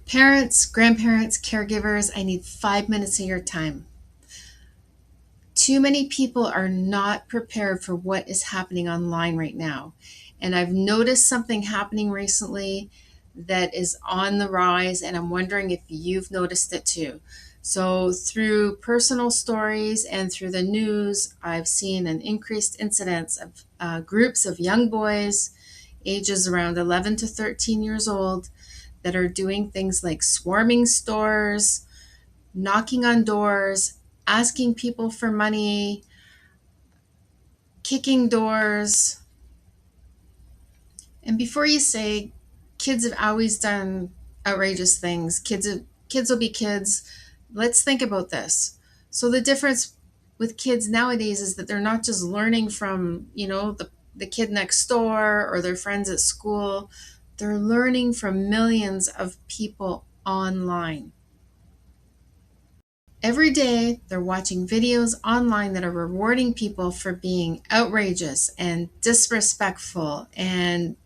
Parents, grandparents, caregivers, I need 5 minutes of your time. Too many people are not prepared for what is happening online right now. And I've noticed something happening recently that is on the rise, and I'm wondering if you've noticed it too. So, through personal stories and through the news, I've seen an increased incidence of groups of young boys, ages around 11 to 13 years old, that are doing things like swarming stores, knocking on doors, asking people for money, kicking doors. And before you say kids have always done outrageous things, kids will be kids, let's think about this. So the difference with kids nowadays is that they're not just learning from, the kid next door or their friends at school. They're learning from millions of people online. Every day, they're watching videos online that are rewarding people for being outrageous and disrespectful and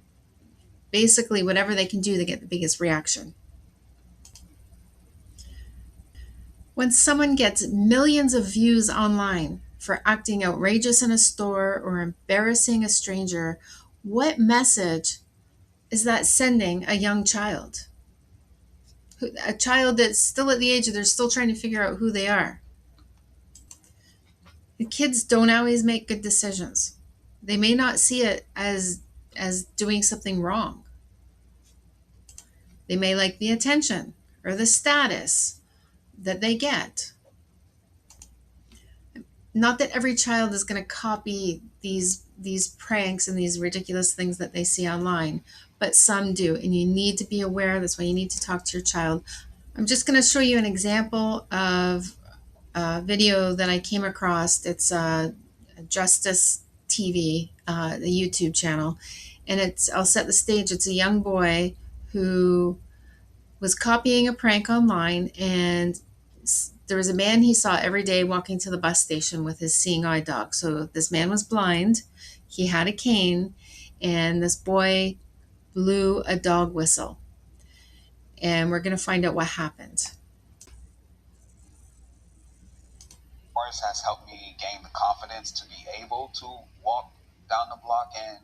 basically whatever they can do to get the biggest reaction. When someone gets millions of views online for acting outrageous in a store or embarrassing a stranger, what message is that sending a young child? A child that's still at the age of they're still trying to figure out who they are. The kids don't always make good decisions. They may not see it as doing something wrong. They may like the attention or the status that they get. Not that every child is going to copy these pranks and these ridiculous things that they see online, but some do, and you need to be aware. That's why you need to talk to your child. I'm just going to show you an example of a video that I came across. It's Justice TV, the YouTube channel, and I'll set the stage. It's a young boy who was copying a prank online, and there was a man he saw every day walking to the bus station with his seeing eye dog. So this man was blind, he had a cane, and this boy blew a dog whistle. And we're going to find out what happened. Course has helped me gain the confidence to be able to walk down the block and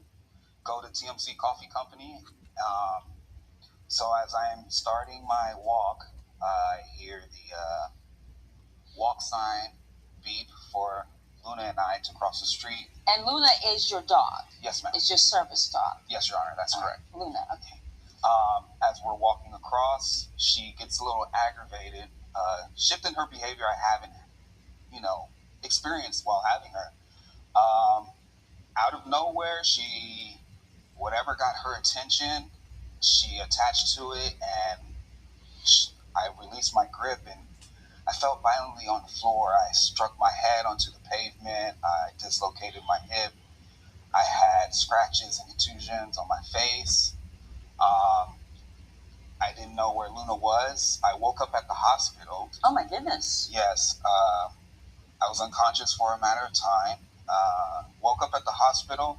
go to TMC Coffee Company. So as I am starting my walk, I hear the walk sign beep for Luna and I to cross the street. And Luna is your dog? Yes, ma'am. It's your service dog? Yes, Your Honor, that's correct. Luna, okay. As we're walking across, she gets a little aggravated, shifting her behavior I haven't, experienced while having her. Out of nowhere, whatever got her attention, she attached to it, and I released my grip, and I fell violently on the floor. I struck my head onto the pavement. I dislocated my hip. I had scratches and contusions on my face. I didn't know where Luna was. I woke up at the hospital. Oh my goodness. Yes. I was unconscious for a matter of time. Woke up at the hospital.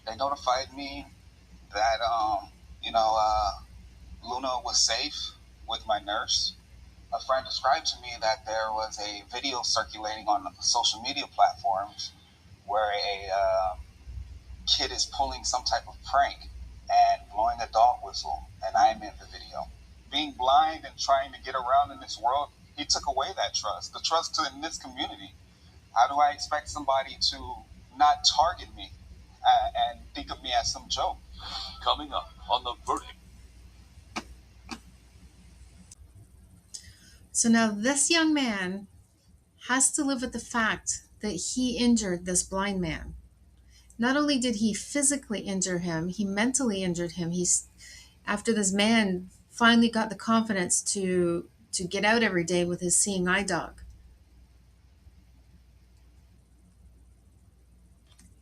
They notified me that, Luna was safe with my nurse. A friend described to me that there was a video circulating on social media platforms where a kid is pulling some type of prank and blowing a dog whistle, and I am in the video. Being blind and trying to get around in this world, he took away that trust, the trust in this community. How do I expect somebody to not target me and think of me as some joke? Coming up on The Verdict. So now this young man has to live with the fact that he injured this blind man. Not only did he physically injure him, he mentally injured him. After this man finally got the confidence to get out every day with his seeing eye dog,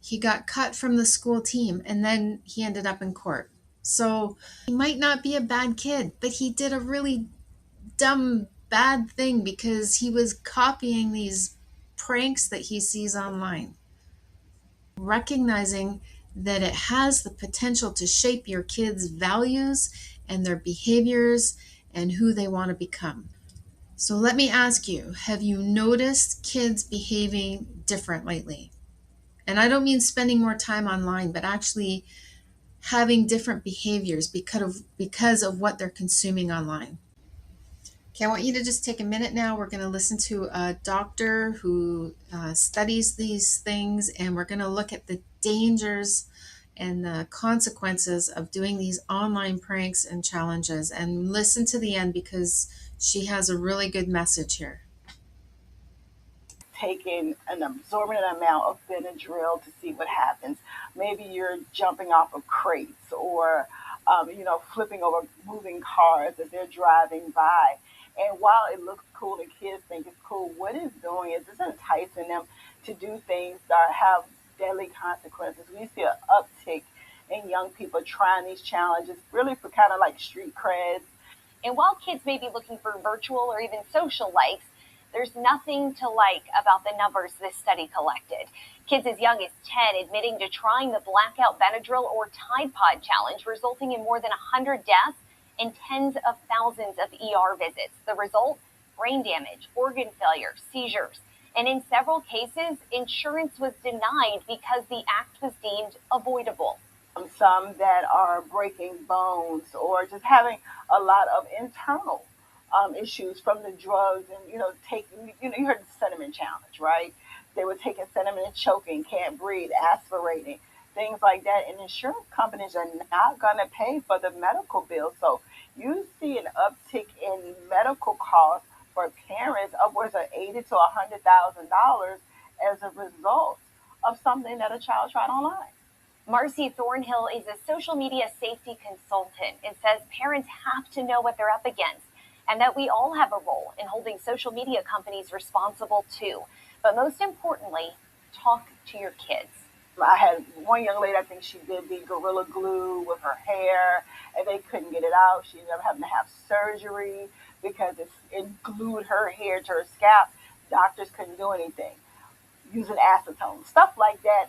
he got cut from the school team, and then he ended up in court. So he might not be a bad kid, but he did a really dumb, bad thing because he was copying these pranks that he sees online. Recognizing that it has the potential to shape your kids' values and their behaviors and who they want to become. So let me ask you, have you noticed kids behaving different lately? And I don't mean spending more time online, but actually having different behaviors because of what they're consuming online. Okay, I want you to just take a minute now. We're going to listen to a doctor who studies these things, and we're going to look at the dangers and the consequences of doing these online pranks and challenges. And listen to the end because she has a really good message here. Taking an absorbent amount of Benadryl to see what happens. Maybe you're jumping off of crates or, flipping over moving cars as they're driving by. And while it looks cool and kids think it's cool, what it's doing is it's enticing them to do things that have deadly consequences. We see an uptick in young people trying these challenges, really for kind of like street creds. And while kids may be looking for virtual or even social likes, there's nothing to like about the numbers this study collected. Kids as young as 10 admitting to trying the blackout Benadryl or Tide Pod challenge, resulting in more than 100 deaths and tens of thousands of ER visits. The result? Brain damage, organ failure, seizures. And in several cases, insurance was denied because the act was deemed avoidable. Some that are breaking bones or just having a lot of internal issues from the drugs and taking you heard the cinnamon challenge, right? They were taking cinnamon and choking, can't breathe, aspirating, things like that, and insurance companies are not going to pay for the medical bill. So you see an uptick in medical costs for parents upwards of 80 to $100,000 as a result of something that a child tried online. Marcy Thornhill is a social media safety consultant and says parents have to know what they're up against and that we all have a role in holding social media companies responsible too. But most importantly, talk to your kids. I had one young lady, I think she did the Gorilla Glue with her hair, and they couldn't get it out. She ended up having to have surgery because it glued her hair to her scalp. Doctors couldn't do anything. Using acetone, stuff like that.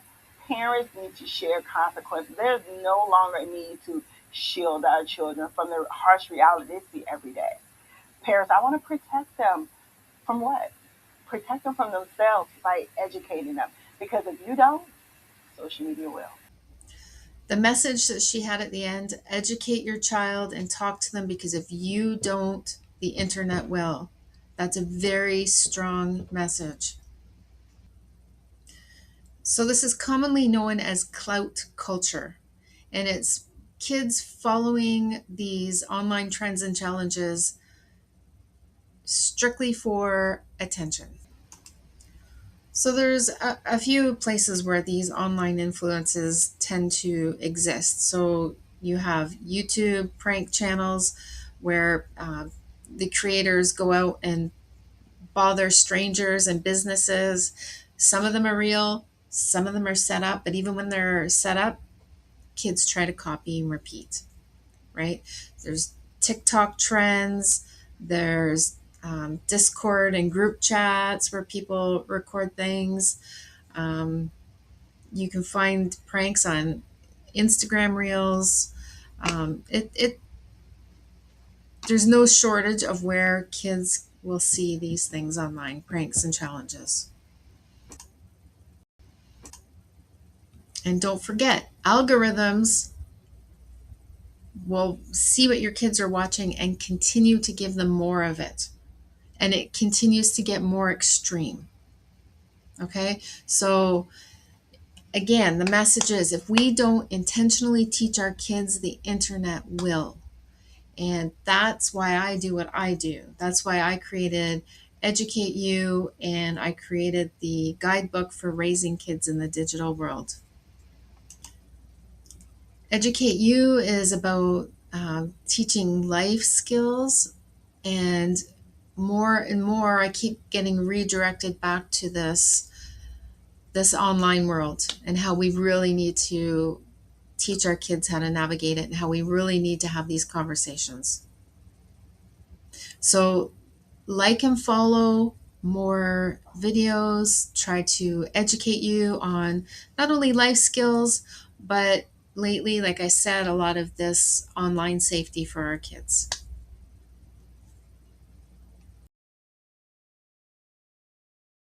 Parents need to share consequences. There's no longer a need to shield our children from the harsh reality they see every day. Parents, I want to protect them from what? Protect them from themselves by educating them. Because if you don't, social media will. The message that she had at the end, educate your child and talk to them because if you don't, the internet will. That's a very strong message. So this is commonly known as clout culture, and it's kids following these online trends and challenges strictly for attention. So there's a few places where these online influences tend to exist. So you have YouTube prank channels where the creators go out and bother strangers and businesses. Some of them are real, some of them are set up, but even when they're set up, kids try to copy and repeat, right? There's TikTok trends, there's Discord and group chats where people record things. Um, you can find pranks on Instagram Reels. It there's no shortage of where kids will see these things online, pranks and challenges. And don't forget, algorithms will see what your kids are watching and continue to give them more of it. And it continues to get more extreme. Okay? So, again, the message is if we don't intentionally teach our kids, the internet will. And that's why I do what I do. That's why I created EducateU and I created the guidebook for raising kids in the digital world. EducateU is about teaching life skills, and more I keep getting redirected back to this online world and how we really need to teach our kids how to navigate it and how we really need to have these conversations. So like and follow more videos, try to educate you on not only life skills, but lately, like I said, a lot of this online safety for our kids.